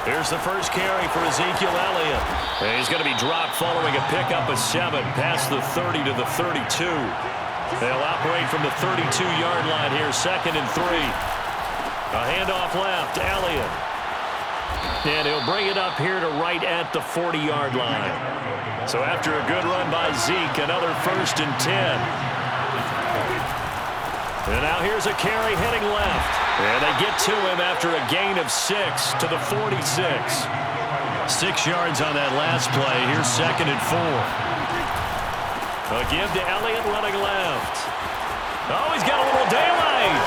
Here's the first carry for Ezekiel Elliott. And he's going to be dropped following a pickup of 7 past the 30 to the 32. They'll operate from the 32-yard line here, 2nd and 3. A handoff left, Elliott. And he'll bring it up here to right at the 40-yard line. So after a good run by Zeke, another 1st and 10. And now here's a carry heading left. And they get to him after a gain of 6 to the 46. 6 yards on that last play. Here's 2nd and 4. A give to Elliott running left. Oh, he's got a little daylight.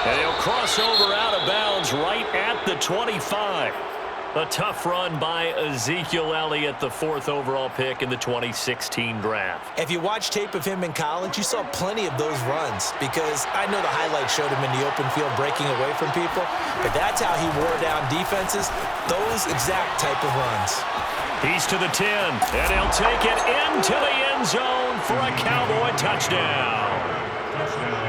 And he'll cross over out of bounds right at the 25. A tough run by Ezekiel Elliott, the 4th overall pick in the 2016 draft. If you watch tape of him in college, you saw plenty of those runs because I know the highlights showed him in the open field breaking away from people, but that's how he wore down defenses, those exact type of runs. He's to the 10, and he'll take it into the end zone for a Cowboy touchdown.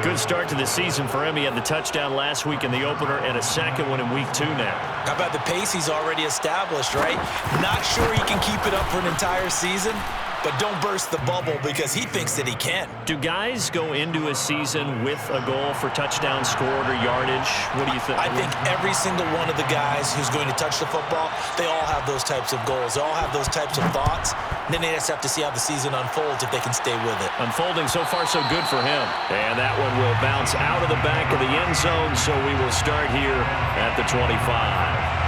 Good start to the season for him. He had the touchdown last week in the opener and a second one in week 2 now. How about the pace he's already established, right? Not sure he can keep it up for an entire season, but don't burst the bubble because he thinks that he can. Do guys go into a season with a goal for touchdown scored or yardage? What do you think? I think every single one of the guys who's going to touch the football, they all have those types of goals. They all have those types of thoughts. And then they just have to see how the season unfolds if they can stay with it. Unfolding so far so good for him. And that one will bounce out of the back of the end zone, so we will start here at the 25.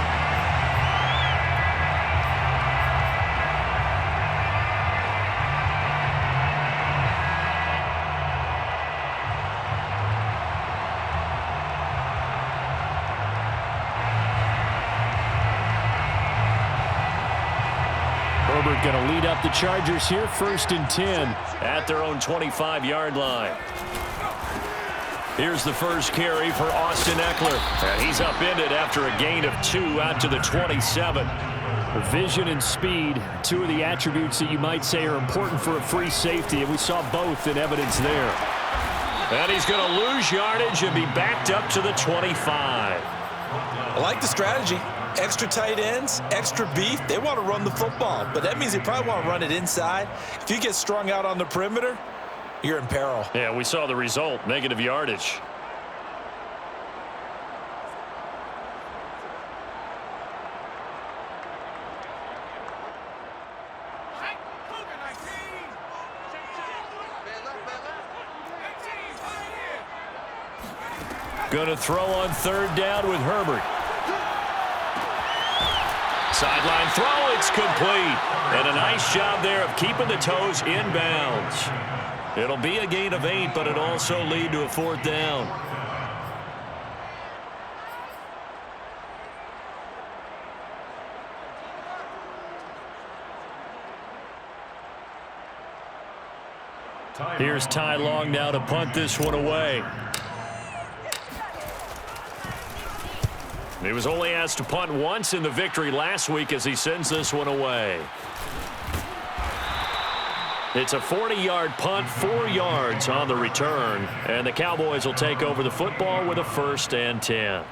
Herbert going to lead up the Chargers here, 1st and 10 at their own 25-yard line. Here's the first carry for Austin Eckler. And he's upended after a gain of 2 out to the 27. Vision and speed, 2 of the attributes that you might say are important for a free safety, and we saw both in evidence there. And he's going to lose yardage and be backed up to the 25. I like the strategy. Extra tight ends, extra beef. They want to run the football, but that means they probably want to run it inside. If you get strung out on the perimeter, you're in peril. Yeah, we saw the result, negative yardage. Going to throw on 3rd down with Herbert. Sideline throw, it's complete. And a nice job there of keeping the toes in bounds. It'll be a gain of 8, but it'll also lead to a 4th down. Here's Ty Long now to punt this one away. He was only asked to punt once in the victory last week as he sends this one away. It's a 40-yard punt, 4 yards on the return, and the Cowboys will take over the football with a 1st and 10.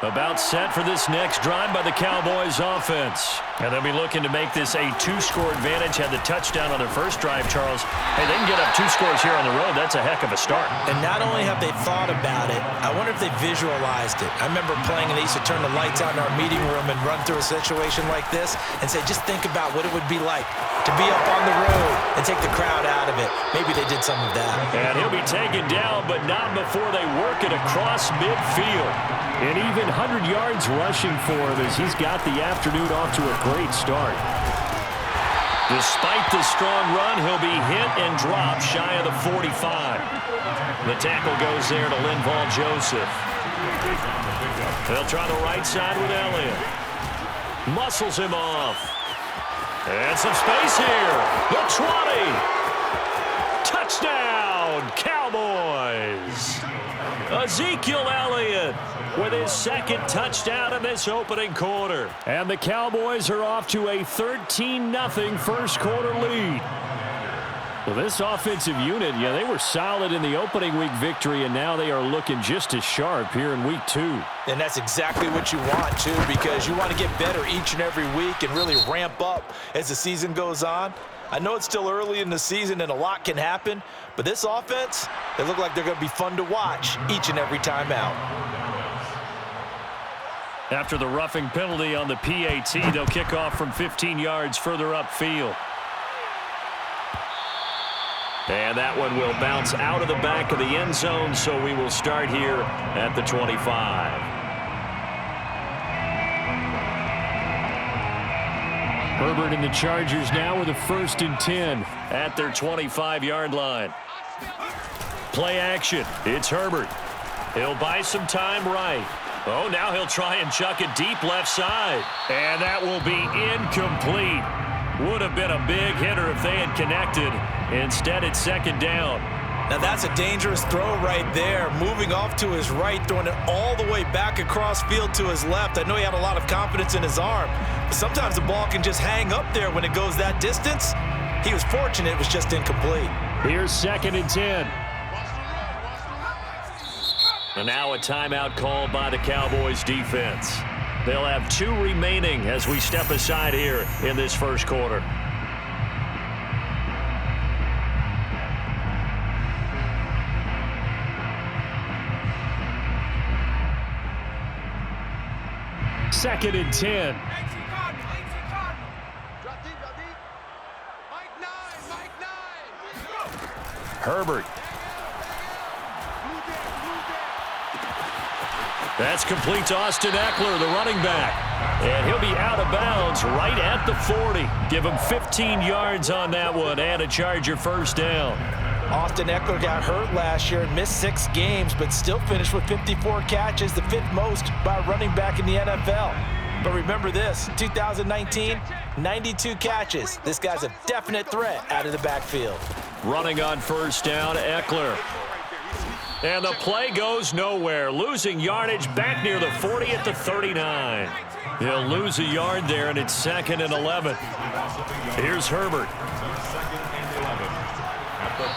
About set for this next drive by the Cowboys offense. And they'll be looking to make this a 2-score advantage. Had the touchdown on their first drive, Charles. Hey, they can get up 2 scores here on the road. That's a heck of a start. And not only have they thought about it, I wonder if they visualized it. I remember playing and they used to turn the lights on in our meeting room and run through a situation like this and say, just think about what it would be like to be up on the road and take the crowd out of it. Maybe they did some of that. And he'll be taken down, but not before they work it across midfield. And even 100 yards rushing for him as he's got the afternoon off to a great start. Despite the strong run, he'll be hit and dropped shy of the 45. The tackle goes there to Linval Joseph. They'll try the right side with Elliott. Muscles him off. And some space here. The 20. Touchdown, Cowboys! Ezekiel Elliott with his second touchdown in this opening quarter. And the Cowboys are off to a 13-0 first quarter lead. Well, this offensive unit, they were solid in the opening week victory, and now they are looking just as sharp here in week 2. And that's exactly what you want, too, because you want to get better each and every week and really ramp up as the season goes on. I know it's still early in the season and a lot can happen, but this offense, they look like they're going to be fun to watch each and every time out. After the roughing penalty on the PAT, they'll kick off from 15 yards further upfield. And that one will bounce out of the back of the end zone, so we will start here at the 25. Herbert and the Chargers now with a 1st and 10 at their 25-yard line. Play action. It's Herbert. He'll buy some time right. Oh, now he'll try and chuck it deep left side. And that will be incomplete. Would have been a big hitter if they had connected. Instead, it's 2nd down. Now, that's a dangerous throw right there. Moving off to his right, throwing it all the way back across field to his left. I know he had a lot of confidence in his arm, but sometimes the ball can just hang up there when it goes that distance. He was fortunate it was just incomplete. Here's 2nd and 10. And now a timeout called by the Cowboys defense. They'll have 2 remaining as we step aside here in this first quarter. Second and 10. Herbert. That's complete to Austin Eckler, the running back. And he'll be out of bounds right at the 40. Give him 15 yards on that one and a Charger 1st down. Austin Eckler got hurt last year and missed 6 games, but still finished with 54 catches, the 5th most by a running back in the NFL. But remember this, 2019, 92 catches. This guy's a definite threat out of the backfield. Running on 1st down, Eckler. And the play goes nowhere. Losing yardage back near the 40 at the 39. He'll lose a yard there, and it's 2nd and 11. Here's Herbert.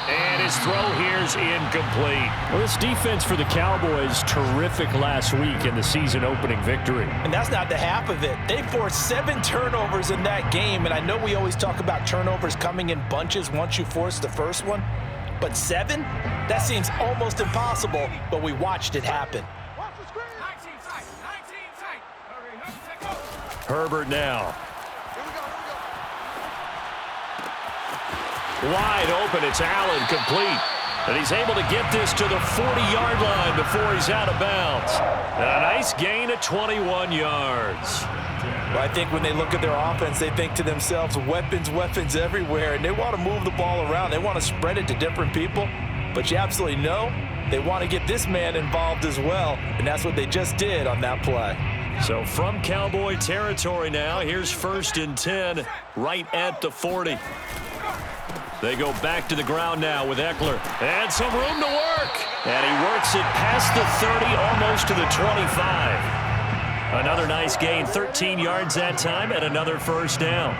And his throw here's incomplete. Well, this defense for the Cowboys, terrific last week in the season opening victory. And that's not the half of it. They forced 7 turnovers in that game, and I know we always talk about turnovers coming in bunches once you force the first one. But 7? That seems almost impossible, but we watched it happen. Herbert now. Wide open, it's Allen, complete. And he's able to get this to the 40-yard line before he's out of bounds. And a nice gain of 21 yards. Well, I think when they look at their offense, they think to themselves, weapons, weapons everywhere, and they want to move the ball around. They want to spread it to different people. But you absolutely know they want to get this man involved as well, and that's what they just did on that play. So from Cowboy territory now, here's 1st and 10 right at the 40. They go back to the ground now with Eckler. And some room to work. And he works it past the 30, almost to the 25. Another nice gain, 13 yards that time, and another 1st down.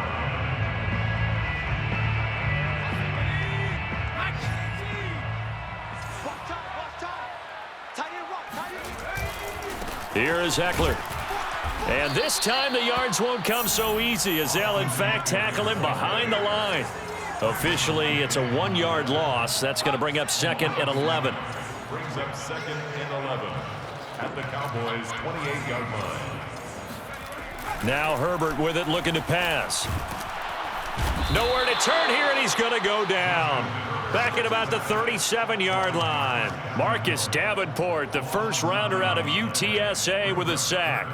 Here is Eckler. And this time the yards won't come so easy as they'll, in fact, tackle him behind the line. Officially, it's a 1-yard loss. That's going to bring up 2nd and 11. Brings up 2nd and 11 at the Cowboys' 28-yard line. Now Herbert with it, looking to pass. Nowhere to turn here, and he's going to go down. Back at about the 37-yard line. Marcus Davenport, the first rounder out of UTSA, with a sack.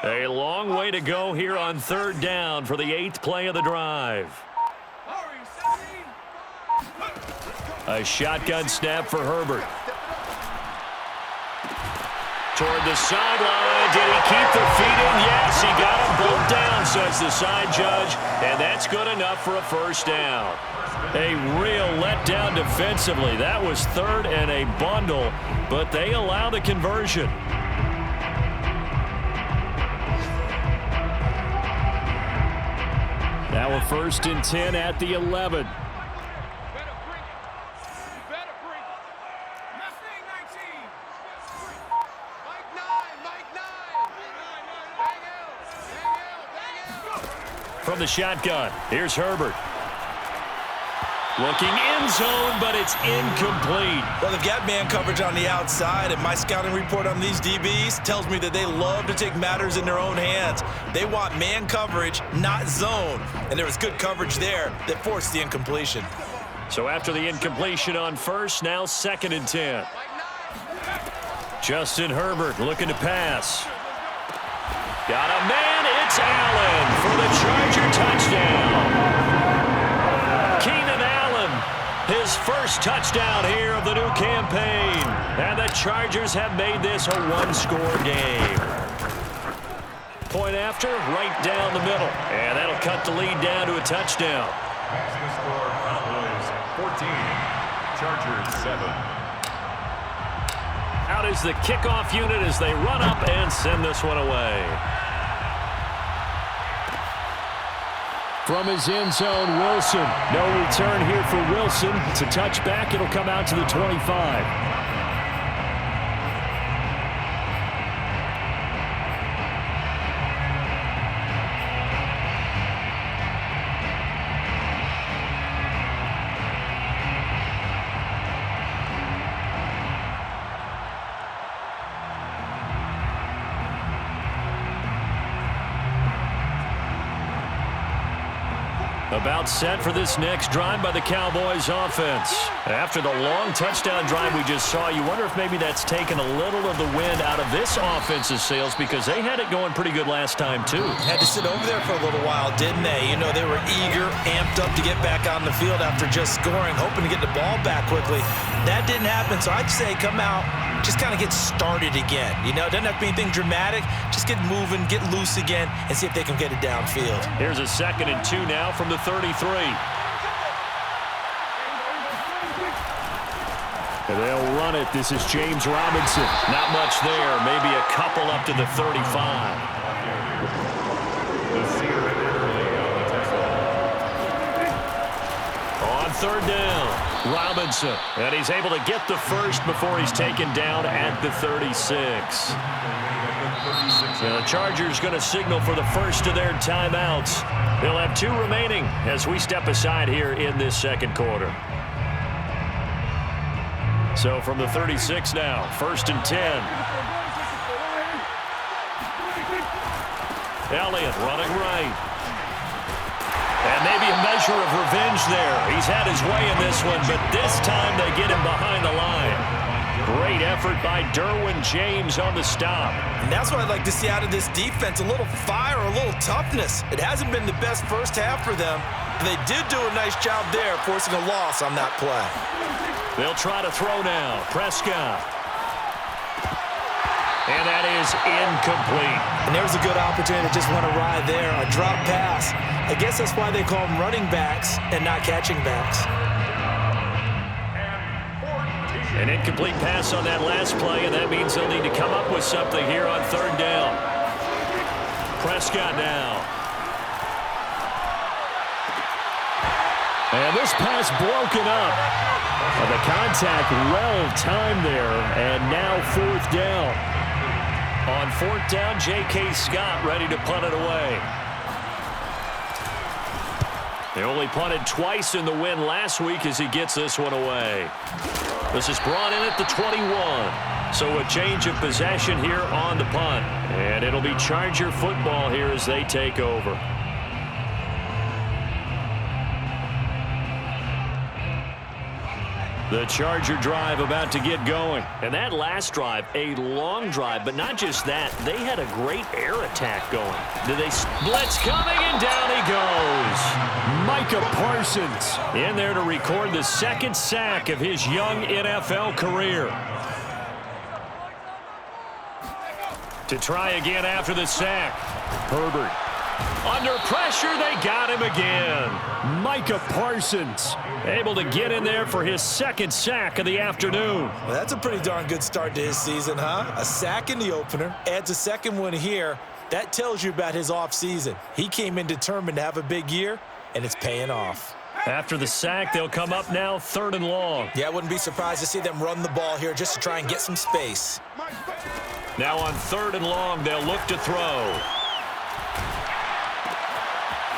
A long way to go here on third down for the 8th play of the drive. A shotgun snap for Herbert. Toward the sideline. Did he keep the feet in? Yes, he got them both down, says the side judge, and that's good enough for a first down. A real letdown defensively. That was third and a bundle, but they allow the conversion. Now a 1st and 10 at the 11. From the shotgun, here's Herbert. Looking end zone, but it's incomplete. Well, they've got man coverage on the outside, and my scouting report on these DBs tells me that they love to take matters in their own hands. They want man coverage, not zone. And there was good coverage there that forced the incompletion. So after the incompletion on first, now 2nd and 10. Justin Herbert looking to pass. Got a man, it's Allen for the Charger touchdown. Keenan Allen, his first touchdown here of the new campaign. And the Chargers have made this a one-score game. Point after, right down the middle. And that'll cut the lead down to a touchdown. That's the score. Cowboys 14, Chargers 7. Out is the kickoff unit as they run up and send this one away. From his end zone, Wilson. No return here for Wilson. It's a touchback. It'll come out to the 25. About set for this next drive by the Cowboys offense. After the long touchdown drive we just saw, you wonder if maybe that's taken a little of the wind out of this offense's sails because they had it going pretty good last time too. Had to sit over there for a little while, didn't they? You know, they were eager, amped up to get back on the field after just scoring, hoping to get the ball back quickly. That didn't happen, so I'd say come out, just kind of get started again. You know, it doesn't have to be anything dramatic. Just get moving, get loose again, and see if they can get it downfield. Here's a 2nd and 2 now from the 33. And they'll run it. This is James Robinson. Not much there. Maybe a couple up to the 35. On 3rd down. Robinson, and he's able to get the first before he's taken down at the 36. Now the Chargers going to signal for the first of their timeouts. They'll have 2 remaining as we step aside here in this 2nd quarter. So from the 36 now, 1st and 10. Elliott running right. And maybe a measure of revenge there. He's had his way in this one, but this time they get him behind the line. Great effort by Derwin James on the stop. And that's what I'd like to see out of this defense, a little fire, a little toughness. It hasn't been the best first half for them. They did do a nice job there, forcing a loss on that play. They'll try to throw now. Prescott. And that is incomplete. And there's a good opportunity to just want to ride there. A drop pass. I guess that's why they call them running backs and not catching backs. An incomplete pass on that last play, and that means they'll need to come up with something here on 3rd down. Prescott now. And this pass broken up. The contact well timed there, and now 4th down. On 4th down, J.K. Scott ready to punt it away. They only punted twice in the win last week as he gets this one away. This is brought in at the 21. So a change of possession here on the punt. And it'll be Charger football here as they take over. The Charger drive about to get going. And that last drive, a long drive, but not just that. They had a great air attack going. Blitz coming, and down he goes. Micah Parsons in there to record the second sack of his young NFL career. To try again after the sack. Herbert. Under pressure, they got him again. Micah Parsons able to get in there for his second sack of the afternoon. Well, that's a pretty darn good start to his season, huh? A sack in the opener, adds a second one here. That tells you about his offseason. He came in determined to have a big year, and it's paying off. After the sack, they'll come up now 3rd and long. Yeah, I wouldn't be surprised to see them run the ball here just to try and get some space. Now on 3rd and long, they'll look to throw.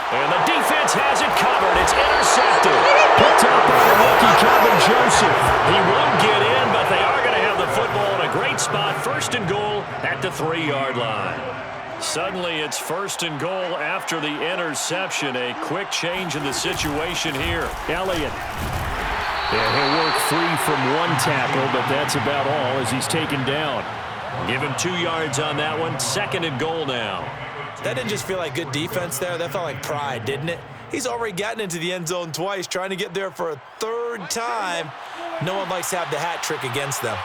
And the defense has it covered. It's intercepted. Picked up by the rookie Calvin Joseph. He won't get in, but they are going to have the football in a great spot. 1st and goal at the 3-yard line. Suddenly, it's 1st and goal after the interception. A quick change in the situation here. Elliott. Yeah, he'll work free from one tackle, but that's about all as he's taken down. Give him 2 yards on that one. 2nd and goal now. That didn't just feel like good defense there. That felt like pride, didn't it? He's already gotten into the end zone twice, trying to get there for a 3rd time. No one likes to have the hat trick against them.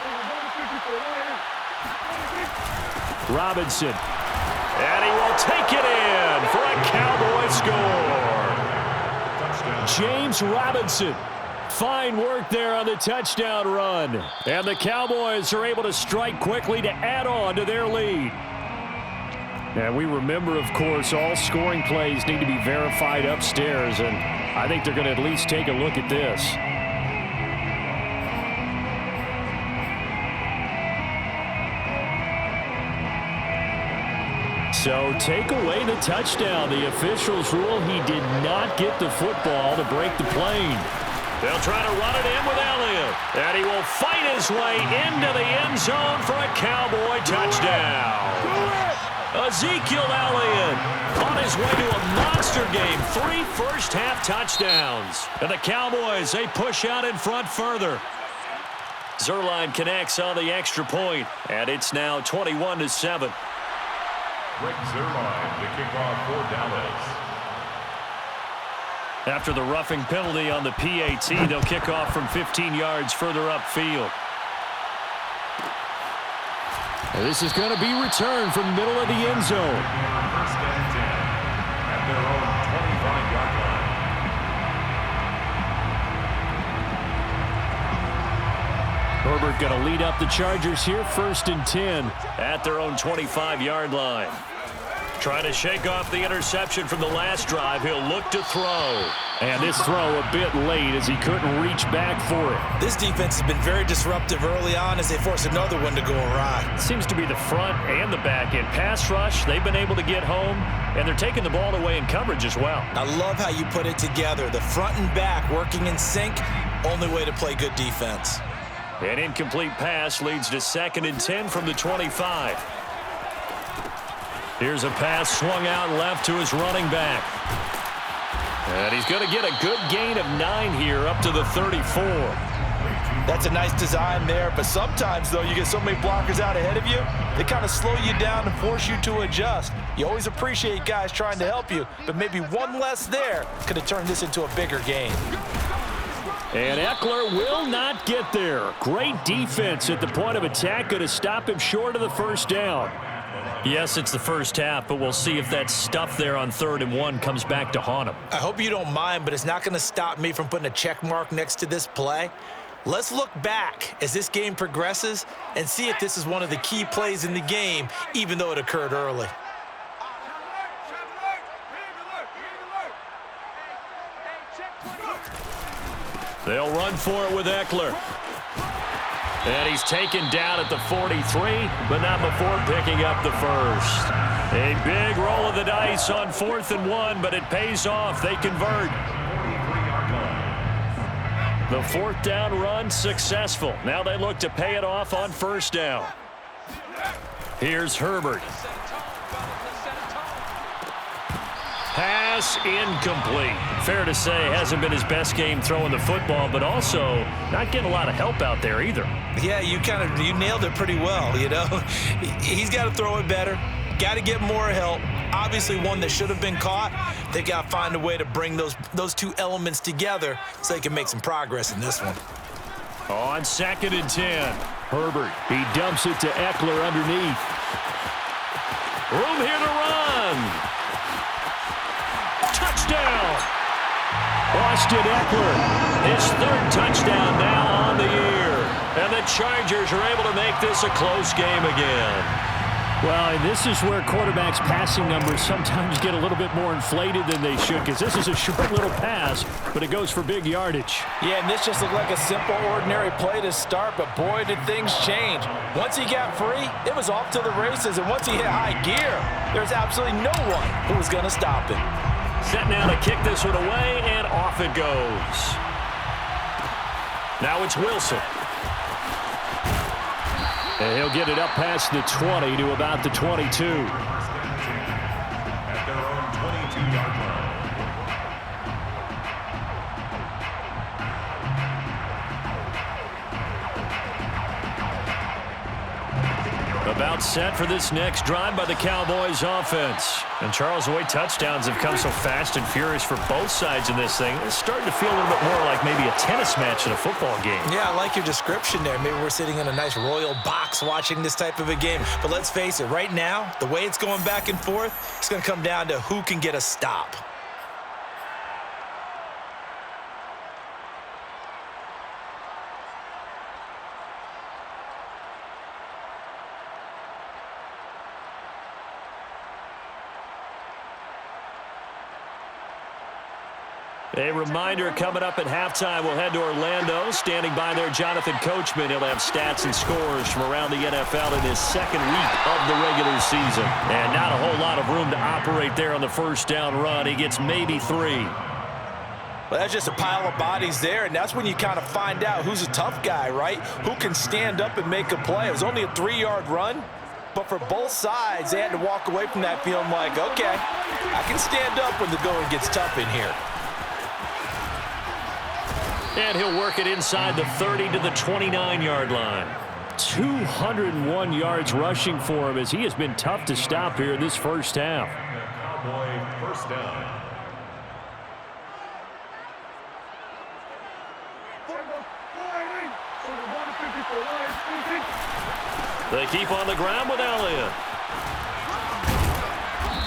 Robinson. And he will take it in for a Cowboy score. James Robinson. Fine work there on the touchdown run. And the Cowboys are able to strike quickly to add on to their lead. And we remember, of course, all scoring plays need to be verified upstairs, and I think they're going to at least take a look at this. So take away the touchdown. The officials rule he did not get the football to break the plane. They'll try to run it in with Elliott. And he will fight his way into the end zone for a Cowboy touchdown. Ezekiel Elliott on his way to a monster game. 3 first-half touchdowns. And the Cowboys, they push out in front further. Zerline connects on the extra point, and it's now 21-7. Rick Zerline, the kickoff for Dallas. After the roughing penalty on the PAT, they'll kick off from 15 yards further upfield. And this is going to be returned from the middle of the end zone. 1st and 10 at their own 25-yard line. Herbert going to lead up the Chargers here, 1st and 10. At their own 25-yard line. Trying to shake off the interception from the last drive. He'll look to throw. And this throw a bit late as he couldn't reach back for it. This defense has been very disruptive early on as they force another one to go awry. Seems to be the front and the back end. Pass rush, they've been able to get home, and they're taking the ball away in coverage as well. I love how you put it together. The front and back working in sync, only way to play good defense. An incomplete pass leads to 2nd and 10 from the 25. Here's a pass swung out left to his running back. And he's going to get a good gain of 9 here up to the 34. That's a nice design there, but sometimes, though, you get so many blockers out ahead of you, they kind of slow you down and force you to adjust. You always appreciate guys trying to help you, but maybe one less there could have turned this into a bigger game. And Eckler will not get there. Great defense at the point of attack, going to stop him short of the 1st down. Yes, it's the first half, but we'll see if that stuff there on 3rd and 1 comes back to haunt him. I hope you don't mind, but it's not going to stop me from putting a check mark next to this play. Let's look back as this game progresses and see if this is one of the key plays in the game, even though it occurred early. They'll run for it with Eckler. And he's taken down at the 43, but not before picking up the 1st. A big roll of the dice on 4th and 1, but it pays off. They convert. The 4th down run successful. Now they look to pay it off on 1st down. Here's Herbert. Pass incomplete. Fair to say, hasn't been his best game throwing the football, but also not getting a lot of help out there either. Yeah, you nailed it pretty well, you know. He's got to throw it better. Got to get more help. Obviously one that should have been caught. They got to find a way to bring those two elements together so they can make some progress in this one. On 2nd and 10. Herbert, he dumps it to Eckler underneath. Room here to run. Touchdown! Austin Eckler. His 3rd touchdown now on the year. And the Chargers are able to make this a close game again. Well, and this is where quarterbacks' passing numbers sometimes get a little bit more inflated than they should, because this is a short little pass, but it goes for big yardage. Yeah, and this just looked like a simple, ordinary play to start, but boy, did things change. Once he got free, it was off to the races, and once he hit high gear, there's absolutely no one who was going to stop him. Set now to kick this one away, and off it goes. Now it's Wilson. And he'll get it up past the 20 to about the 22. At their own 22-yard line. About set for this next drive by the Cowboys offense. And Charles, the way touchdowns have come so fast and furious for both sides in this thing, it's starting to feel a little bit more like maybe a tennis match in a football game. Yeah, I like your description there. Maybe we're sitting in a nice royal box watching this type of a game. But let's face it, right now, the way it's going back and forth, it's going to come down to who can get a stop. A reminder coming up at halftime, we'll head to Orlando. Standing by there, Jonathan Coachman. He'll have stats and scores from around the NFL in his 2nd week of the regular season. And not a whole lot of room to operate there on the first down run. He gets maybe 3. Well, that's just a pile of bodies there, and that's when you kind of find out who's a tough guy, right? Who can stand up and make a play. It was only a 3-yard run, but for both sides, they had to walk away from that feeling like, okay, I can stand up when the going gets tough in here. And he'll work it inside the 30 to the 29-yard line. 201 yards rushing for him as he has been tough to stop here in this first half. Cowboy first down. They keep on the ground with Elliott.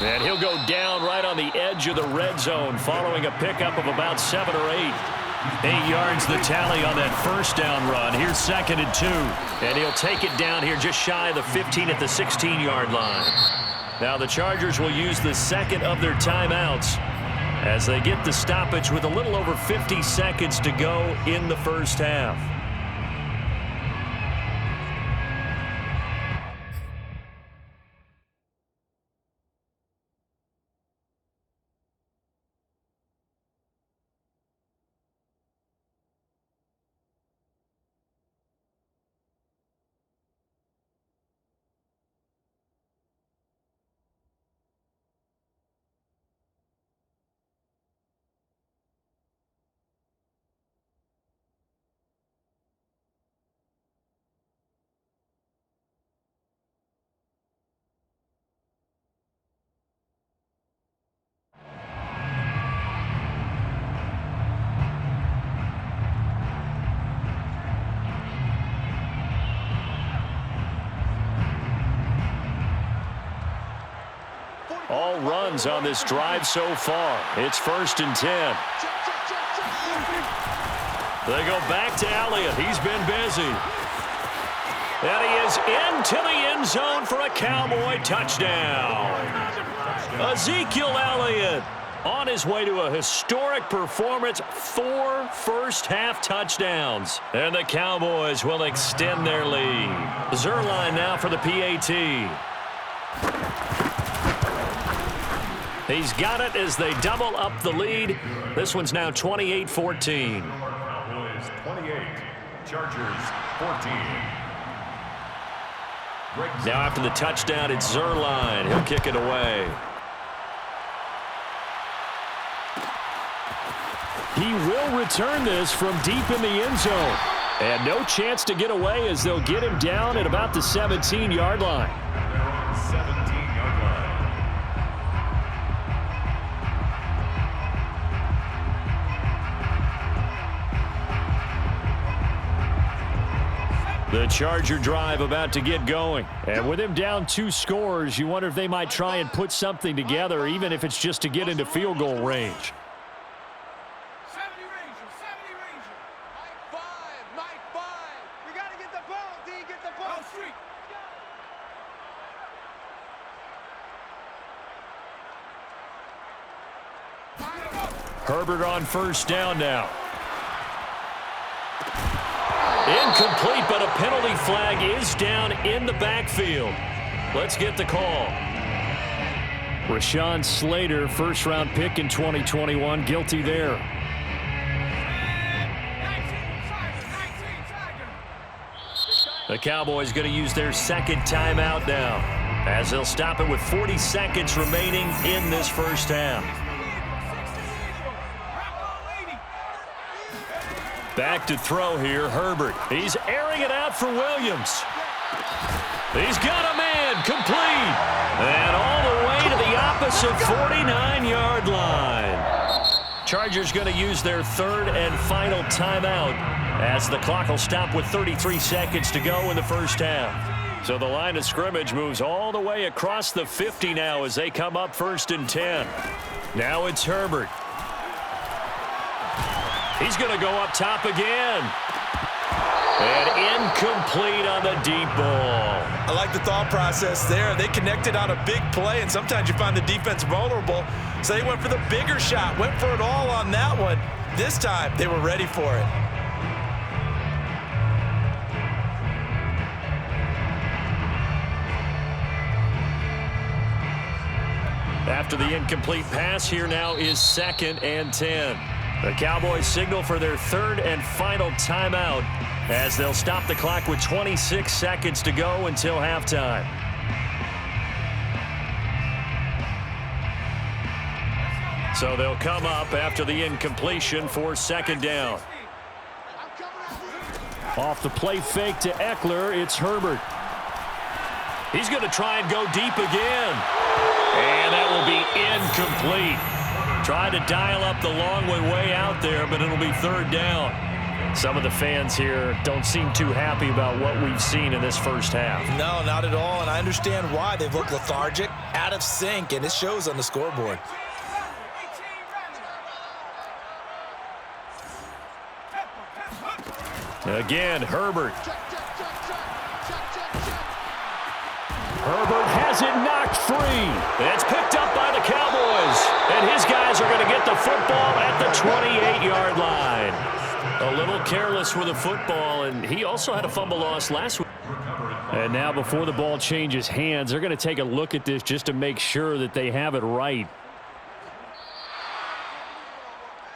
And he'll go down right on the edge of the red zone following a pickup of about 7 or 8. 8 yards the tally on that first down run. Here's 2nd and 2. And he'll take it down here just shy of the 15 at the 16-yard line. Now the Chargers will use the 2nd of their timeouts as they get the stoppage with a little over 50 seconds to go in the first half. All runs on this drive so far. It's 1st and 10. They go back to Elliott. He's been busy. And he is into the end zone for a Cowboy touchdown. Ezekiel Elliott on his way to a historic performance. 4 first-half touchdowns. And the Cowboys will extend their lead. Zerline now for the PAT. He's got it as they double up the lead. This one's now 28-14. Cowboys 28, Chargers 14. Now after the touchdown, it's Zerline. He'll kick it away. He will return this from deep in the end zone. And no chance to get away as they'll get him down at about the 17-yard line. They're on the 17-yard line. The Charger drive about to get going. And with him down 2 scores, you wonder if they might try and put something together, even if it's just to get into field goal range. Herbert on first down now. Incomplete, but a penalty flag is down in the backfield. Let's get the call. Rashawn Slater, first-round pick in 2021, guilty there. The Cowboys going to use their second timeout now, as they'll stop it with 40 seconds remaining in this first half. Back to throw here, Herbert. He's airing it out for Williams. He's got a man, complete. And all the way to the opposite 49-yard line. Chargers going to use their third and final timeout as the clock will stop with 33 seconds to go in the first half. So the line of scrimmage moves all the way across the 50 now as they come up first and 10. Now it's Herbert. He's going to go up top again. And incomplete on the deep ball. I like the thought process there. They connected on a big play, and sometimes you find the defense vulnerable. So they went for the bigger shot, went for it all on that one. This time, they were ready for it. After the incomplete pass, here now is 2nd and 10. The Cowboys signal for their third and final timeout as they'll stop the clock with 26 seconds to go until halftime. So they'll come up after the incompletion for second down. Off the play fake to Eckler, it's Herbert. He's going to try and go deep again. And that will be incomplete. Tried to dial up the long way out there, but it'll be third down. Some of the fans here don't seem too happy about what we've seen in this first half. No, not at all, and I understand why. They've looked lethargic, out of sync, and it shows on the scoreboard. Again, Herbert. Herbert has it knocked free. It's picked up by the Cowboys. And his guys are going to get the football at the 28-yard line. A little careless with the football, and he also had a fumble loss last week. And now before the ball changes hands, they're going to take a look at this just to make sure that they have it right.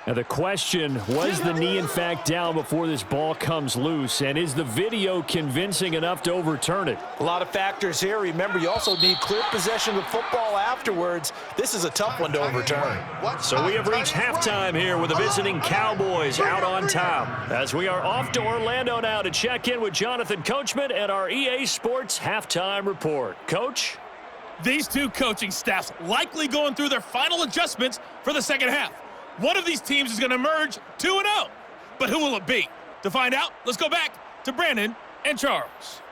Now the question, was the knee in fact down before this ball comes loose? And is the video convincing enough to overturn it? A lot of factors here. Remember, you also need clear possession of football afterwards. This is a tough one to overturn. So we have reached halftime here with the visiting Cowboys out on top. As we are off to Orlando now to check in with Jonathan Coachman and our EA Sports halftime report. Coach? These two coaching staffs likely going through their final adjustments for the second half. One of these teams is going to emerge 2-0. But who will it be? To find out, let's go back to Brandon and Charles.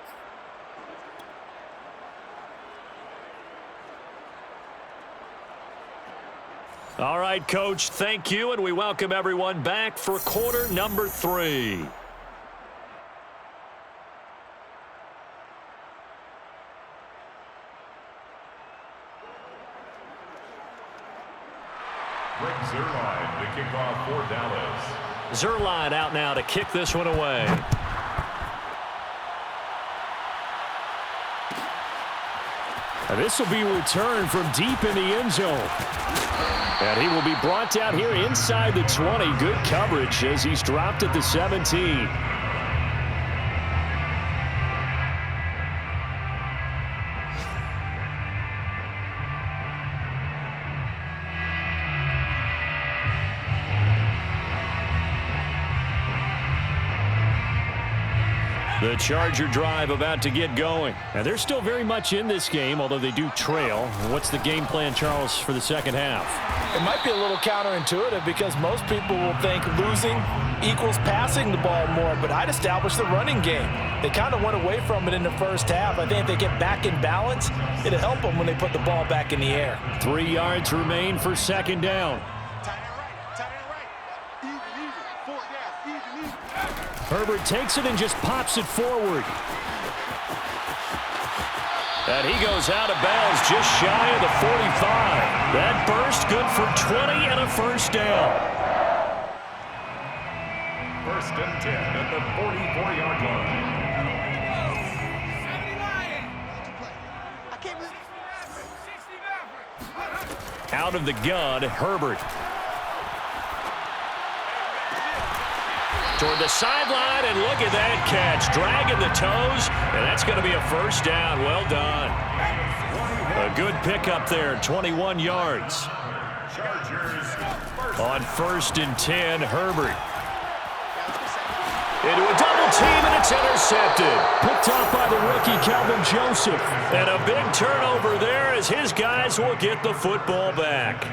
All right, Coach, thank you, and we welcome everyone back for quarter number 3. Zerline to kick off for Dallas. Zerline out now to kick this one away. And this will be returned from deep in the end zone. And he will be brought down here inside the 20. Good coverage as he's dropped at the 17. The Charger drive about to get going. And they're still very much in this game, although they do trail. What's the game plan, Charles, for the second half? It might be a little counterintuitive because most people will think losing equals passing the ball more, but I'd establish the running game. They kind of went away from it in the first half. I think if they get back in balance, it'll help them when they put the ball back in the air. 3 yards remain for second down. Herbert takes it and just pops it forward. And he goes out of bounds just shy of the 45. That burst good for 20 and a first down. First and 10 at the 44-yard line. Out of the gun, Herbert. Toward the sideline, and look at that catch. Dragging the toes, and that's going to be a first down. Well done. A good pickup there, 21 yards. On first and 10, Herbert. Into a double team, and it's intercepted. Picked off by the rookie, Calvin Joseph. And a big turnover there as his guys will get the football back.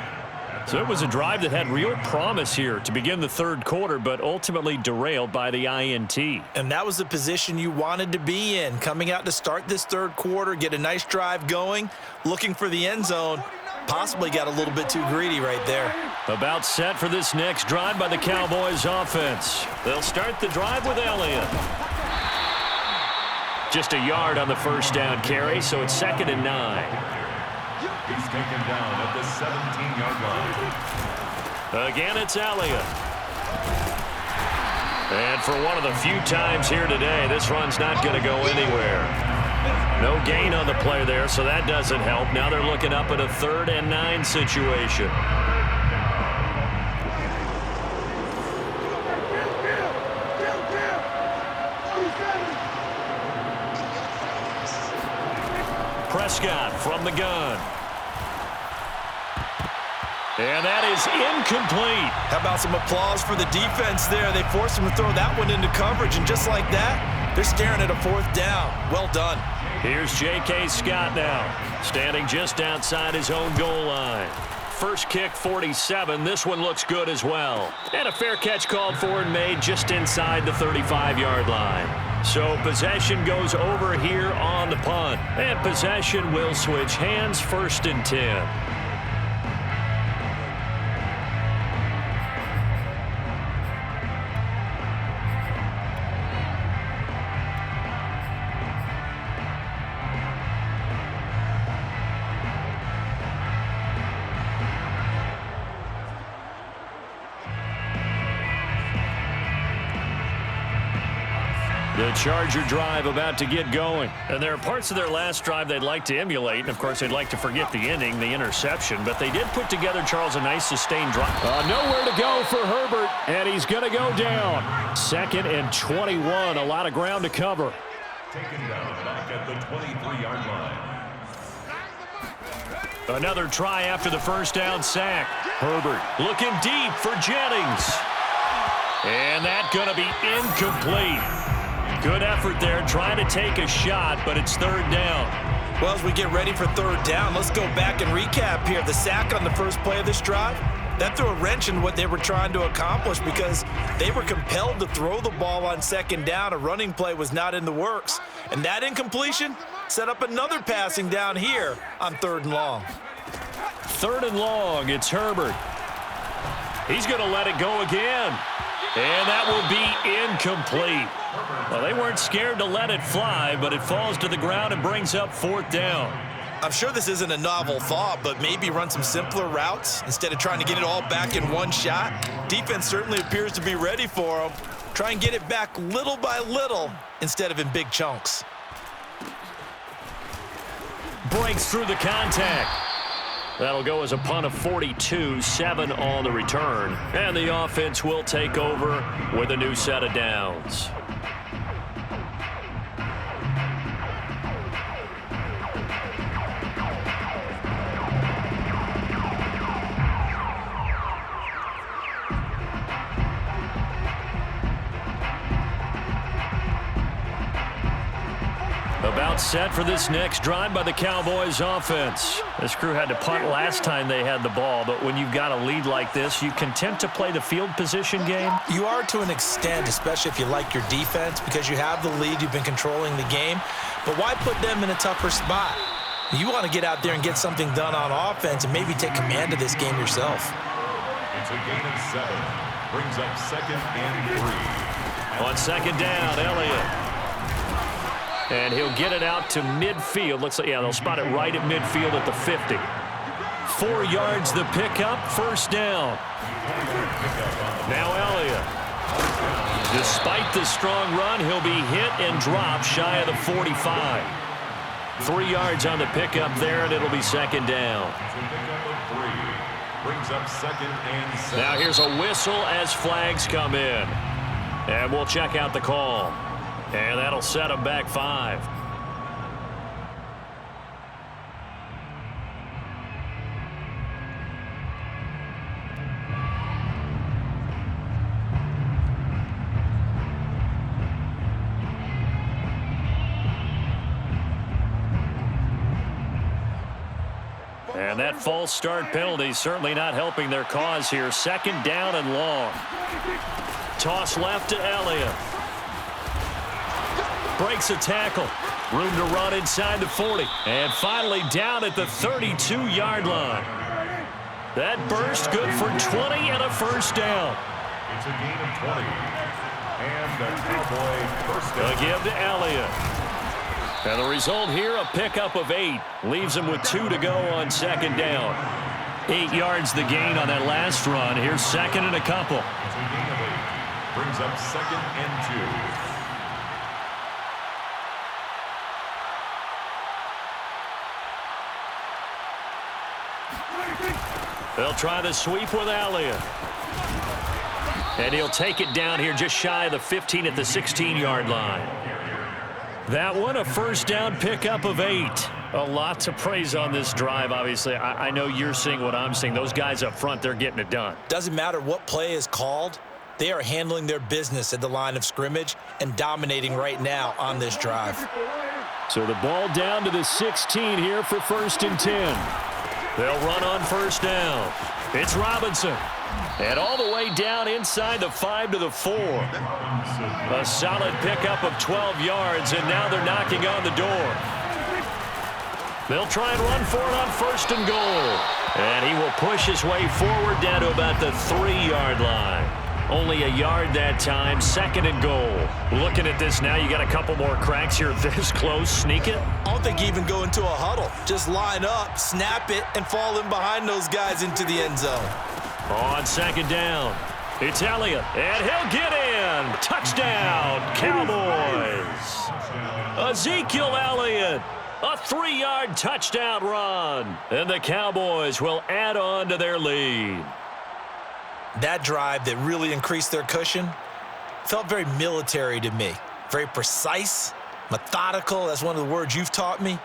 So it was a drive that had real promise here to begin the third quarter, but ultimately derailed by the INT. And that was the position you wanted to be in, coming out to start this third quarter, get a nice drive going, looking for the end zone. Possibly got a little bit too greedy right there. About set for this next drive by the Cowboys offense. They'll start the drive with Elliott. Just a yard on the first down carry, so it's 2nd and 9. He's taken down at the 17-yard line. Again, it's Elliott. And for one of the few times here today, this run's not going to go anywhere. No gain on the play there, so that doesn't help. Now they're looking up at a 3rd and 9 situation. Prescott from the gun. And that is incomplete. How about some applause for the defense there? They forced him to throw that one into coverage, and just like that, they're staring at a 4th down. Well done. Here's J.K. Scott now, standing just outside his own goal line. First kick, 47. This one looks good as well. And a fair catch called for and made just inside the 35-yard line. So possession goes over here on the punt. And possession will switch hands, 1st and 10. The Charger drive about to get going. And there are parts of their last drive they'd like to emulate. And, of course, they'd like to forget the ending, the interception. But they did put together, Charles, a nice sustained drive. Nowhere to go for Herbert, and he's going to go down. 2nd and 21, a lot of ground to cover. Taken down back at the 23-yard line. Another try after the first down sack. Herbert looking deep for Jennings. And that's going to be incomplete. Good effort there, trying to take a shot, but it's 3rd down. Well, as we get ready for 3rd down, let's go back and recap here. The sack on the first play of this drive, that threw a wrench in what they were trying to accomplish because they were compelled to throw the ball on 2nd down. A running play was not in the works. And that incompletion set up another passing down here on 3rd and long. 3rd and long, it's Herbert. He's going to let it go again. And that will be incomplete. Well, they weren't scared to let it fly, but it falls to the ground and brings up 4th down. I'm sure this isn't a novel thought, but maybe run some simpler routes instead of trying to get it all back in one shot. Defense certainly appears to be ready for them. Try and get it back little by little instead of in big chunks. Breaks through the contact. That'll go as a punt of 42, 7 on the return. And the offense will take over with a new set of downs. About set for this next drive by the Cowboys offense. This crew had to punt last time they had the ball, but when you've got a lead like this, you content to play the field position game? You are to an extent, especially if you like your defense, because you have the lead, you've been controlling the game. But why put them in a tougher spot? You want to get out there and get something done on offense and maybe take command of this game yourself. It's a gain of 7. Brings up 2nd and 3. On 2nd down, Elliott. And he'll get it out to midfield. Looks like, yeah, they'll spot it right at midfield at the 50. 4 yards the pickup, 1st down. Now Elliott. Despite the strong run, he'll be hit and dropped shy of the 45. 3 yards on the pickup there, and it'll be 2nd down. Brings up 2nd and 7. Now here's a whistle as flags come in. And we'll check out the call. And that'll set them back 5. And that false start penalty certainly not helping their cause here. 2nd down and long. Toss left to Elliott. Breaks a tackle. Room to run inside the 40. And finally down at the 32-yard line. That burst good for 20 and a 1st down. It's a gain of 20. And the Cowboy 1st down. A give to Elliott. And the result here, a pickup of 8. Leaves him with 2 to go on 2nd down. 8 yards the gain on that last run. Here's 2nd and a couple. It's a gain of 8. Brings up 2nd and 2. They'll try the sweep with Elliott. And he'll take it down here just shy of the 15 at the 16-yard line. That one, a 1st down pickup of 8. A lot to praise on this drive, obviously. I know you're seeing what I'm seeing. Those guys up front, they're getting it done. Doesn't matter what play is called. They are handling their business at the line of scrimmage and dominating right now on this drive. So the ball down to the 16 here for 1st and 10. They'll run on 1st down. It's Robinson. And all the way down inside the 5 to the 4. A solid pickup of 12 yards, and now they're knocking on the door. They'll try and run for it on 1st and goal. And he will push his way forward down to about the 3-yard line. Only a yard that time, 2nd and goal. Looking at this now, you got a couple more cracks here this close. Sneak it? I don't think you even go into a huddle. Just line up, snap it, and fall in behind those guys into the end zone. On 2nd down, it's Elliott, and he'll get in. Touchdown, Cowboys. Ezekiel Elliott, a 3-yard touchdown run. And the Cowboys will add on to their lead. That drive that really increased their cushion felt very military to me. Very precise, methodical. That's one of the words you've taught me.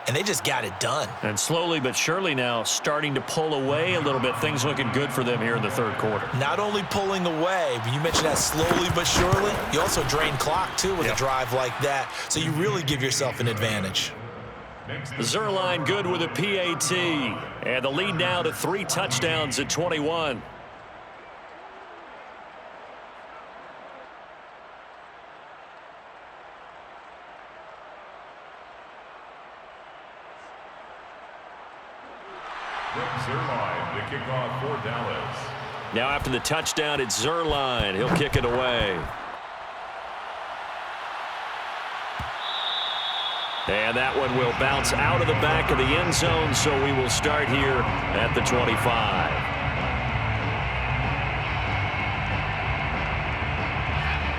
And they just got it done. And slowly but surely now starting to pull away a little bit. Things looking good for them here in the 3rd quarter. Not only pulling away, but you mentioned that slowly but surely. You also drain clock, too, with a drive like that. So you really give yourself an advantage. Zuerlein good with a PAT. And the lead now to 3 touchdowns at 21. Zuerlein, the kickoff for Dallas. Now after the touchdown, it's Zuerlein. He'll kick it away. And that one will bounce out of the back of the end zone, so we will start here at the 25.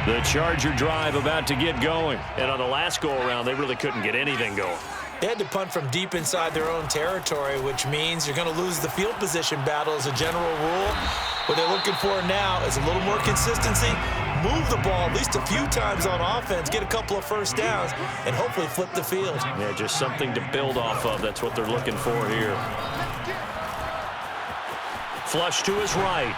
The Charger drive about to get going. And on the last go-around, they really couldn't get anything going. They had to punt from deep inside their own territory, which means you're going to lose the field position battle as a general rule. What they're looking for now is a little more consistency, move the ball at least a few times on offense, get a couple of 1st downs, and hopefully flip the field. Yeah, just something to build off of. That's what they're looking for here. Flush to his right.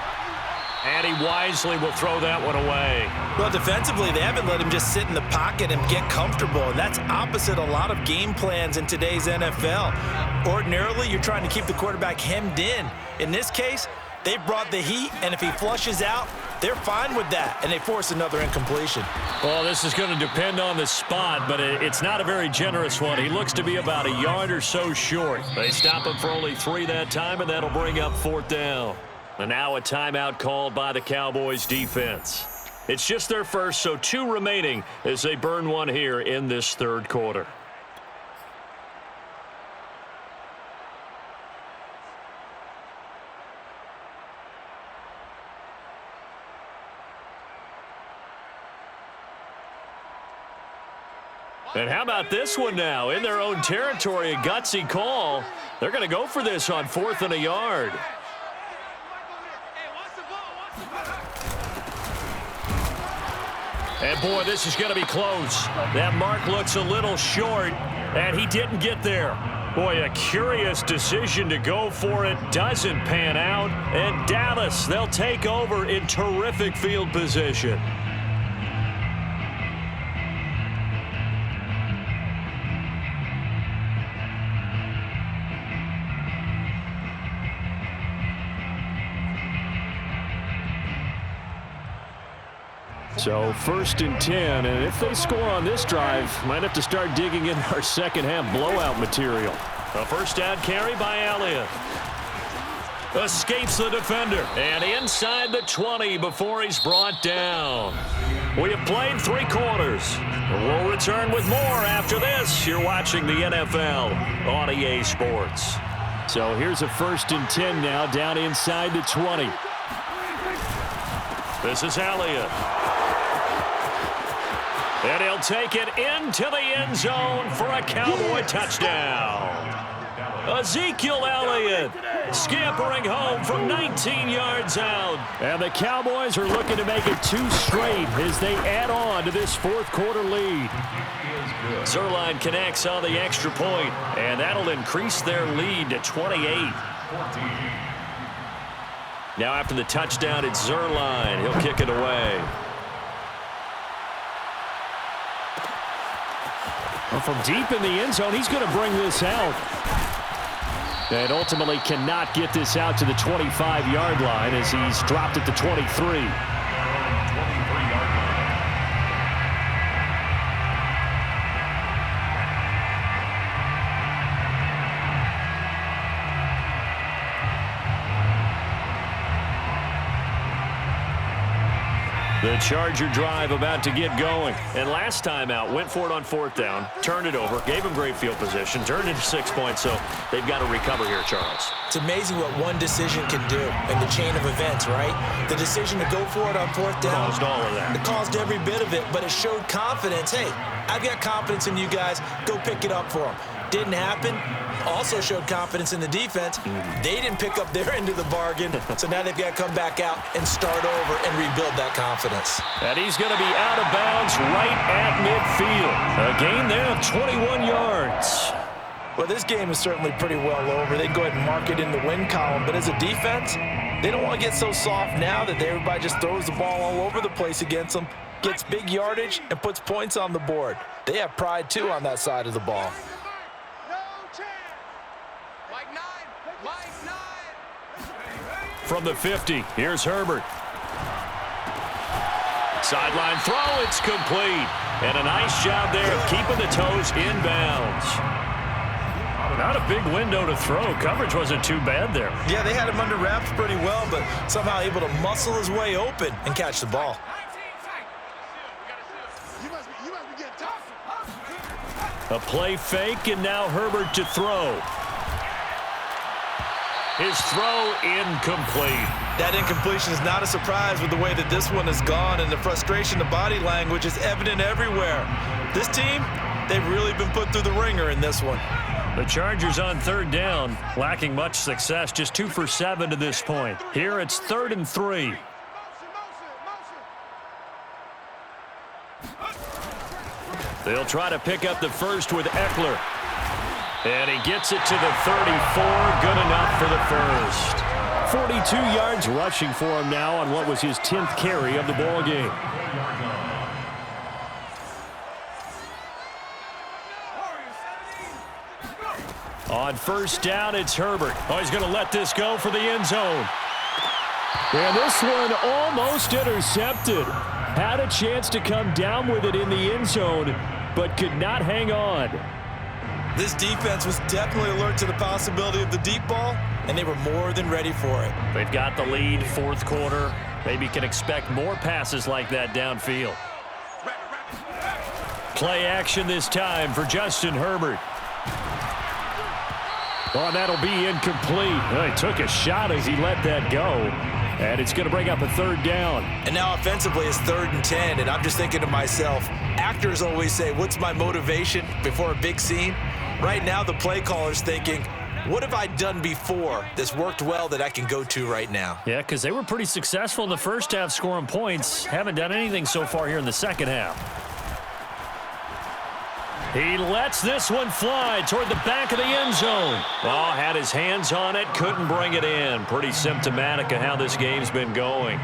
And he wisely will throw that one away. Well, defensively, they haven't let him just sit in the pocket and get comfortable, and that's opposite a lot of game plans in today's NFL. Ordinarily, you're trying to keep the quarterback hemmed in. In this case, they brought the heat, and if he flushes out, they're fine with that, and they force another incompletion. Well, this is going to depend on the spot, but it's not a very generous one. He looks to be about a yard or so short. They stop him for only 3 that time, and that'll bring up 4th down. And now a timeout called by the Cowboys defense. It's just their first, so 2 remaining as they burn one here in this 3rd quarter. And how about this one now? In their own territory, a gutsy call. They're going to go for this on 4th and a yard. And, boy, this is going to be close. That mark looks a little short, and he didn't get there. Boy, a curious decision to go for it. Doesn't pan out. And Dallas, they'll take over in terrific field position. So 1st and 10, and if they score on this drive, might have to start digging in our second-half blowout material. A 1st down carry by Elliott. Escapes the defender, and inside the 20 before he's brought down. We have played 3 quarters. We'll return with more after this. You're watching the NFL on EA Sports. So here's a 1st and 10 now, down inside the 20. This is Elliott. And he'll take it into the end zone for a Cowboy touchdown. Ezekiel Elliott scampering home from 19 yards out. And the Cowboys are looking to make it 2 straight as they add on to this 4th quarter lead. Zerline connects on the extra point, and that'll increase their lead to 28. Now after the touchdown, it's Zerline. He'll kick it away. Well, from deep in the end zone, he's going to bring this out. And ultimately cannot get this out to the 25-yard line as he's dropped at the 23. The Charger drive about to get going. And last time out, went for it on 4th down, turned it over, gave him great field position, turned it into 6 points, so they've got to recover here, Charles. It's amazing what one decision can do in the chain of events, right? The decision to go for it on 4th down. Caused all of that. It caused every bit of it, but it showed confidence. Hey, I've got confidence in you guys. Go pick it up for them. Didn't happen. Also showed confidence in the defense. They didn't pick up their end of the bargain, so now they've got to come back out and start over and rebuild that confidence. And he's going to be out of bounds right at midfield. A gain there of 21 yards. Well, this game is certainly pretty well over. They go ahead and mark it in the win column, but as a defense, they don't want to get so soft now that everybody just throws the ball all over the place against them, gets big yardage, and puts points on the board. They have pride, too, on that side of the ball. From the 50, here's Herbert. Sideline throw, it's complete. And a nice job there of keeping the toes inbounds. Not a big window to throw. Coverage wasn't too bad there. Yeah, they had him under wraps pretty well, but somehow able to muscle his way open and catch the ball. A play fake, and now Herbert to throw. His throw incomplete. That incompletion is not a surprise with the way that this one has gone, and the frustration, the body language is evident everywhere. This team, they've really been put through the ringer in this one. The Chargers on 3rd down, lacking much success, just 2 for 7 to this point. Here it's 3rd and 3. They'll try to pick up the first with Eckler. And he gets it to the 34. Good enough for the first. 42 yards rushing for him now on what was his 10th carry of the ball game. On first down, it's Herbert. Oh, he's going to let this go for the end zone. And this one almost intercepted. Had a chance to come down with it in the end zone, but could not hang on. This defense was definitely alert to the possibility of the deep ball, and they were more than ready for it. They've got the lead, fourth quarter. Maybe can expect more passes like that downfield. Play action this time for Justin Herbert. Oh, that'll be incomplete. He took a shot as he let that go. And it's going to bring up a third down. And now offensively it's 3rd and 10, and I'm just thinking to myself, actors always say, what's my motivation before a big scene? Right now the play caller's thinking, what have I done before that's worked well that I can go to right now? Yeah, because they were pretty successful in the first half scoring points. Haven't done anything so far here in the second half. He lets this one fly toward the back of the end zone. Oh, had his hands on it, couldn't bring it in. Pretty symptomatic of how this game's been going.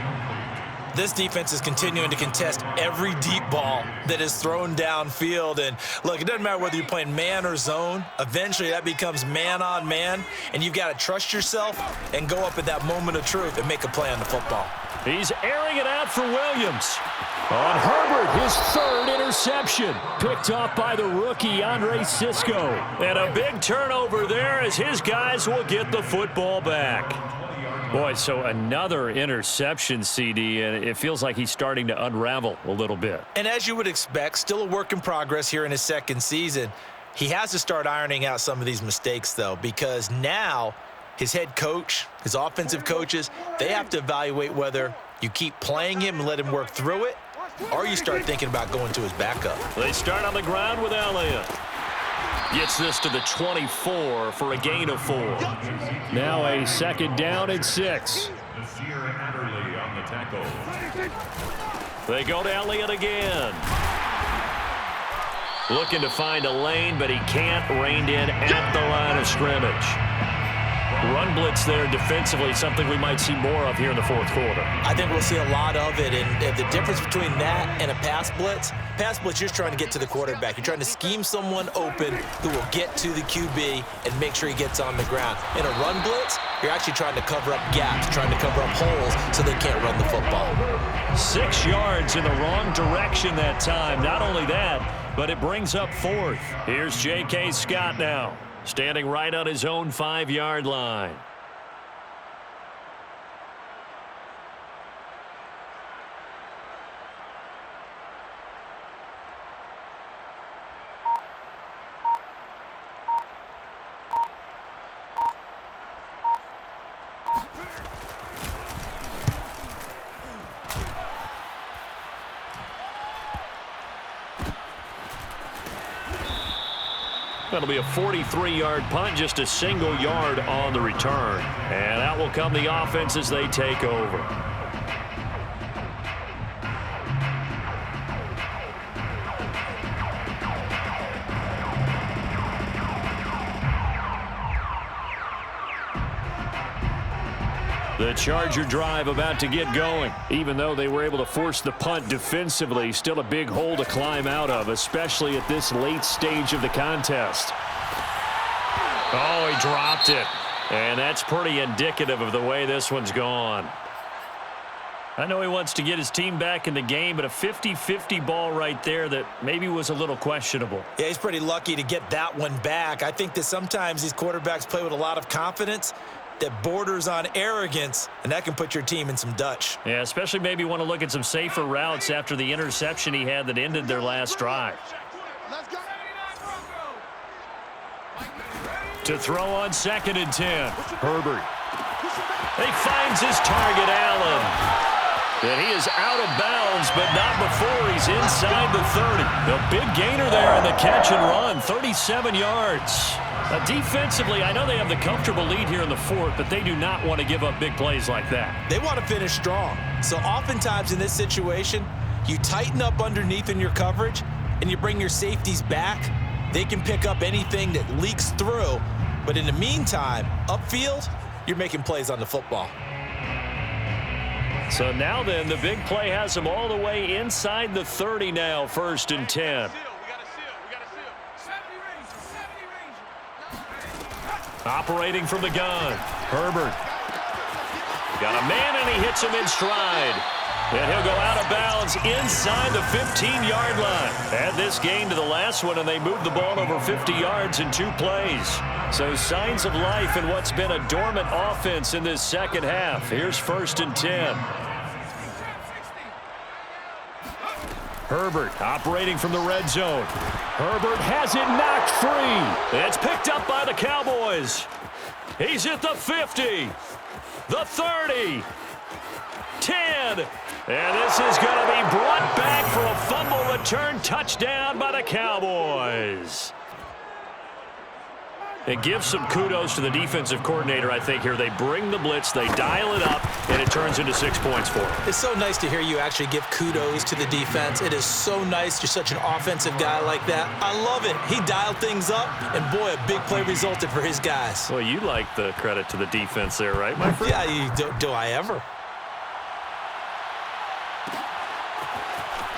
This defense is continuing to contest every deep ball that is thrown downfield. And look, it doesn't matter whether you're playing man or zone. Eventually that becomes man on man, and you've got to trust yourself and go up at that moment of truth and make a play on the football. He's airing it out for Williams. On Herbert, his 3rd interception. Picked off by the rookie, Andre Sisco. And a big turnover there as his guys will get the football back. Boy, so another interception, CD, and it feels like he's starting to unravel a little bit. And as you would expect, still a work in progress here in his 2nd season. He has to start ironing out some of these mistakes, though, because now his head coach, his offensive coaches, they have to evaluate whether you keep playing him and let him work through it, or you start thinking about going to his backup. They start on the ground with Elliott. Gets this to the 24 for a gain of 4. Now a 2nd down and 6. On the tackle. They go to Elliott again. Looking to find a lane, but he can't. Reined in at the line of scrimmage. Run blitz there defensively, something we might see more of here in the fourth quarter. I think we'll see a lot of it, and the difference between that and a pass blitz, you're trying to get to the quarterback. You're trying to scheme someone open who will get to the QB and make sure he gets on the ground. In a run blitz, you're actually trying to cover up gaps, trying to cover up holes so they can't run the football. 6 yards in the wrong direction that time. Not only that, but it brings up 4th. Here's J.K. Scott now, standing right on his own 5-yard line. That'll be a 43-yard punt, just a single yard on the return. And out will come the offense as they take over. The Charger drive about to get going. Even though they were able to force the punt defensively, still a big hole to climb out of, especially at this late stage of the contest. Oh, he dropped it. And that's pretty indicative of the way this one's gone. I know he wants to get his team back in the game, but a 50-50 ball right there that maybe was a little questionable. Yeah, he's pretty lucky to get that one back. I think that sometimes these quarterbacks play with a lot of confidence that borders on arrogance, and that can put your team in some Dutch. Yeah, especially maybe want to look at some safer routes after the interception he had that ended their last drive. To throw on 2nd and 10. Herbert. He finds his target, Allen. And he is out of bounds, but not before he's inside the 30. The big gainer there in the catch and run, 37 yards. Defensively, I know they have the comfortable lead here in the 4th, but they do not want to give up big plays like that. They want to finish strong. So oftentimes in this situation, you tighten up underneath in your coverage, and you bring your safeties back. They can pick up anything that leaks through. But in the meantime, upfield, you're making plays on the football. So now then, the big play has them all the way inside the 30 now, 1st and 10. Operating from the gun, Herbert. Got a man, and he hits him in stride. And he'll go out of bounds inside the 15-yard line. Add this gain to the last one, and they moved the ball over 50 yards in 2 plays. So signs of life in what's been a dormant offense in this second half. Here's 1st and 10. Herbert operating from the red zone. Herbert has it knocked free. It's picked up by the Cowboys. He's at the 50, the 30, 10. And this is going to be brought back for a fumble return touchdown by the Cowboys. It gives some kudos to the defensive coordinator, I think, here. They bring the blitz, they dial it up, and it turns into 6 points for them. It's so nice to hear you actually give kudos to the defense. It is so nice. You're such an offensive guy like that. I love it. He dialed things up, and boy, a big play resulted for his guys. Well, you like the credit to the defense there, right, my friend? Yeah, do I ever?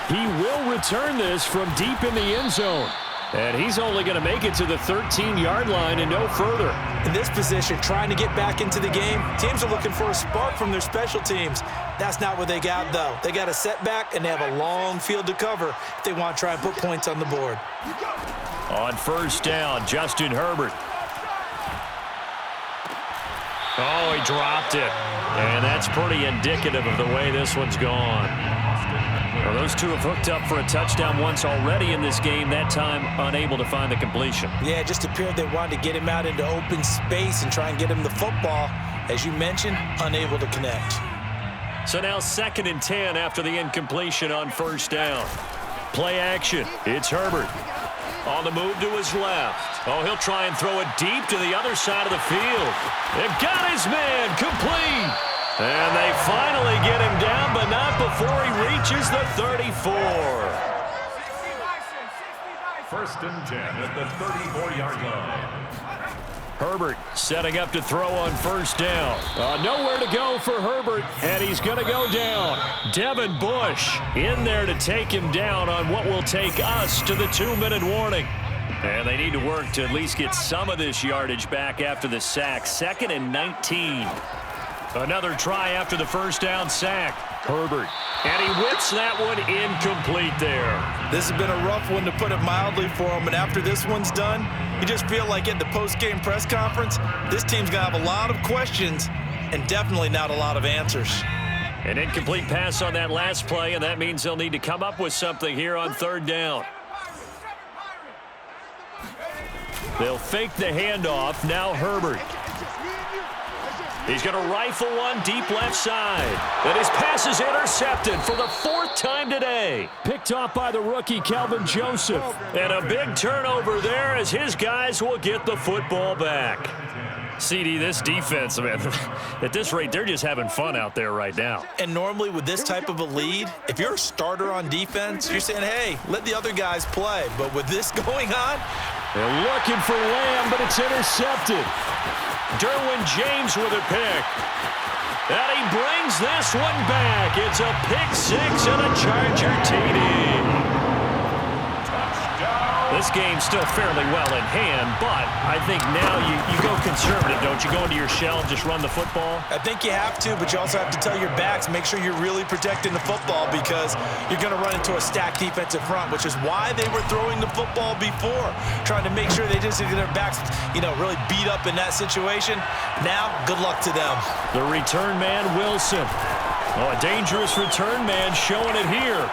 He will return this from deep in the end zone. And he's only going to make it to the 13-yard line and no further. In this position, trying to get back into the game, teams are looking for a spark from their special teams. That's not what they got, though. They got a setback, and they have a long field to cover if they want to try and put points on the board. On 1st down, Justin Herbert. Oh, he dropped it. And that's pretty indicative of the way this one's gone. Well, those two have hooked up for a touchdown once already in this game, that time unable to find the completion. Yeah, it just appeared they wanted to get him out into open space and try and get him the football. As you mentioned, unable to connect. So now 2nd and 10 after the incompletion on 1st down. Play action. It's Herbert. On the move to his left. Oh, he'll try and throw it deep to the other side of the field. They've got his man complete. And they finally get him down, but not before he reaches the 34. 1st and 10 at the 34-yard line. Herbert setting up to throw on 1st down. Nowhere to go for Herbert, and he's going to go down. Devin Bush in there to take him down on what will take us to the 2-minute warning. And they need to work to at least get some of this yardage back after the sack. 2nd and 19. Another try after the 1st down sack. Herbert. And he whips that one incomplete there. This has been a rough one, to put it mildly, for him. And after this one's done, you just feel like at the post-game press conference, this team's going to have a lot of questions and definitely not a lot of answers. An incomplete pass on that last play, and that means they'll need to come up with something here on 3rd down. They'll fake the handoff. Now Herbert. He's going to rifle one deep left side. And his pass is intercepted for the 4th time today. Picked off by the rookie, Calvin Joseph. And a big turnover there as his guys will get the football back. CD, this defense, man, at this rate, they're just having fun out there right now. And normally with this type of a lead, if you're a starter on defense, you're saying, hey, let the other guys play. But with this going on, they're looking for Lamb, but it's intercepted. Derwin James with a pick. And he brings this one back. It's a pick 6 and a Charger TD. This game's still fairly well in hand, but I think now you go conservative, don't you? Go into your shell and just run the football? I think you have to, but you also have to tell your backs, make sure you're really protecting the football, because you're going to run into a stacked defensive front, which is why they were throwing the football before, trying to make sure they just get their backs, really beat up in that situation. Now, good luck to them. The return man, Wilson. Oh, a dangerous return man showing it here.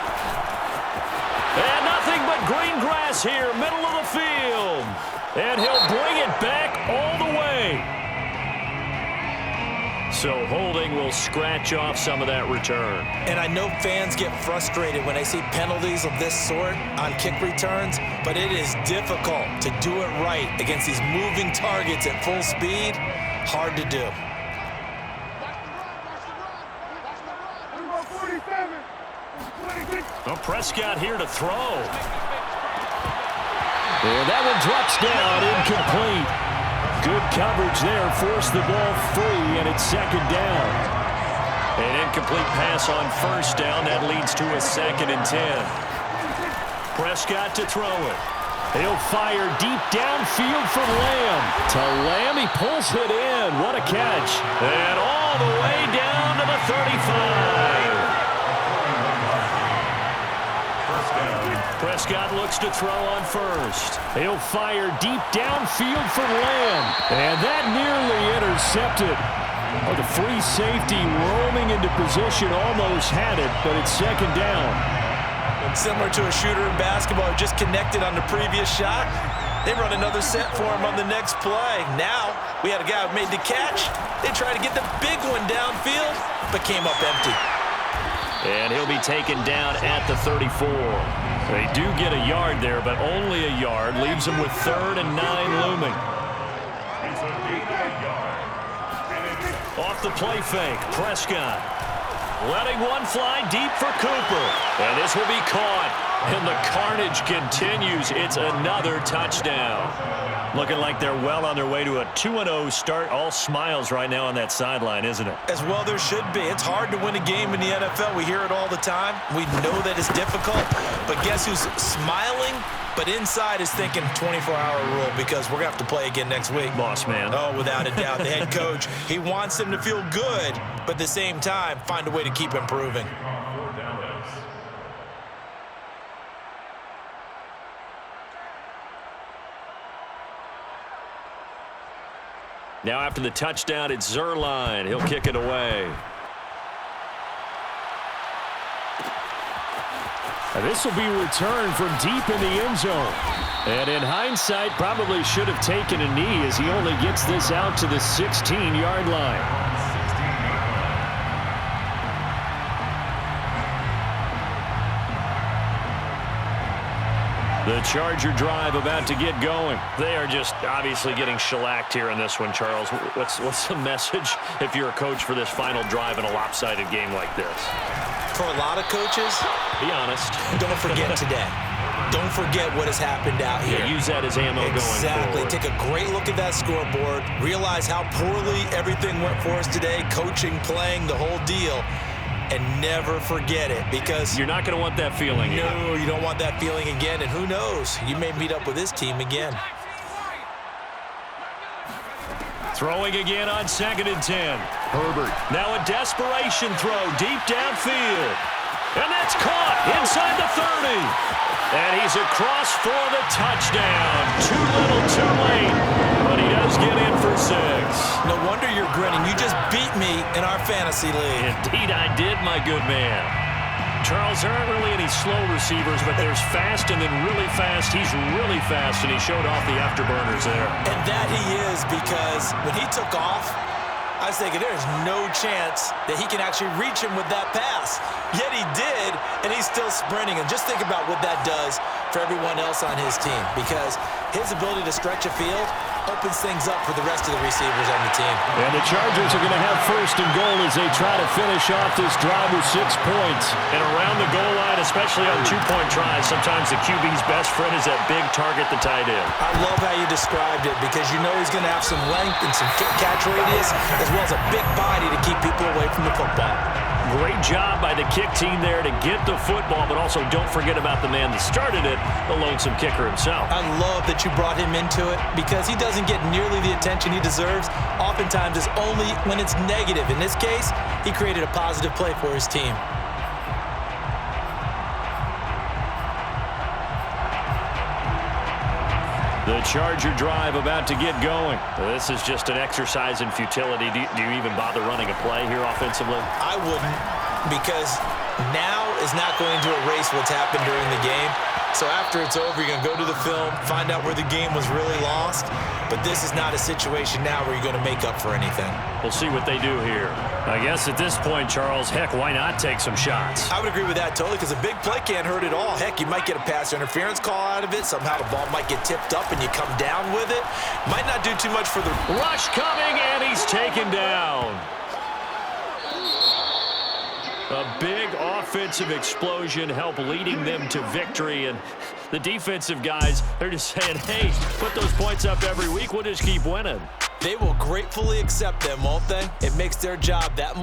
And nothing but green grass here, middle of the field. And he'll bring it back all the way. So holding will scratch off some of that return. And I know fans get frustrated when they see penalties of this sort on kick returns, but it is difficult to do it right against these moving targets at full speed. Hard to do. Well, Prescott here to throw. And that one drops down, incomplete. Good coverage there. Forced the ball free, and it's second down. An incomplete pass on first down. That leads to a 2nd and 10. Prescott to throw it. He'll fire deep downfield for Lamb. To Lamb, he pulls it in. What a catch. And all the way down to the 35. Prescott looks to throw on first. He'll fire deep downfield for Lamb. And that nearly intercepted. Oh, the free safety roaming into position almost had it, but it's second down. And similar to a shooter in basketball who just connected on the previous shot, they run another set for him on the next play. Now, we had a guy who made the catch. They tried to get the big one downfield, but came up empty. And he'll be taken down at the 34. They do get a yard there, but only a yard. Leaves them with 3rd and 9 looming. Off the play fake, Prescott. Letting one fly deep for Cooper. And this will be caught. And the carnage continues. It's another touchdown. Looking like they're well on their way to a 2-0 start. All smiles right now on that sideline, isn't it? As well there should be. It's hard to win a game in the NFL. We hear it all the time. We know that it's difficult. But guess who's smiling? But inside is thinking 24-hour rule because we're going to have to play again next week. Boss man. Oh, without a doubt. The head coach, he wants them to feel good, but at the same time, find a way to keep improving. Now after the touchdown, it's Zerline. He'll kick it away. And this will be returned from deep in the end zone. And in hindsight, probably should have taken a knee as he only gets this out to the 16-yard line. The Charger drive about to get going. They are just obviously getting shellacked here in this one, Charles. What's the message if you're a coach for this final drive in a lopsided game like this? For a lot of coaches, be honest. Don't forget today. Don't forget what has happened out here. Yeah, use that as ammo going forward. Take a great look at that scoreboard. Realize how poorly everything went for us today. Coaching, playing, the whole deal. And never forget it because you're not going to want that feeling again. No, you don't want that feeling again. And who knows? You may meet up with this team again. Throwing again on 2nd and 10. Herbert. Now a desperation throw deep downfield. And that's caught inside the 30. And he's across for the touchdown. Too little, too late. But he does get in for 6. No wonder you're grinning. You just beat me in our fantasy league. Indeed I did, my good man. Charles, there aren't really any slow receivers, but there's fast and then really fast. He's really fast, and he showed off the afterburners there. And that he is, because when he took off, I was thinking there's no chance that he can actually reach him with that pass. Yet he did, and he's still sprinting. And just think about what that does for everyone else on his team, because his ability to stretch a field opens things up for the rest of the receivers on the team. And the Chargers are going to have 1st and goal as they try to finish off this drive with 6 points. And around the goal line, especially on 2-point tries, sometimes the QB's best friend is that big target, the tight end. I love how you described it because you know he's going to have some length and some catch radius as well as a big body to keep people away from the football. Great job by the kick team there to get the football, but also don't forget about the man that started it, the lonesome kicker himself. I love that you brought him into it because he doesn't get nearly the attention he deserves. Oftentimes it's only when it's negative. In this case, he created a positive play for his team. The Charger drive about to get going. This is just an exercise in futility. Do you even bother running a play here offensively? I wouldn't, because now is not going to erase what's happened during the game. So after it's over, you're going to go to the film, find out where the game was really lost. But this is not a situation now where you're going to make up for anything. We'll see what they do here. I guess at this point, Charles, heck, why not take some shots? I would agree with that totally because a big play can't hurt at all. Heck, you might get a pass interference call out of it. Somehow the ball might get tipped up and you come down with it. Might not do too much for the rush coming, and he's taken down. A big offensive explosion helped leading them to victory, and the defensive guys, they're just saying, hey, put those points up every week. We'll just keep winning. They will gratefully accept them, won't they? It makes their job that much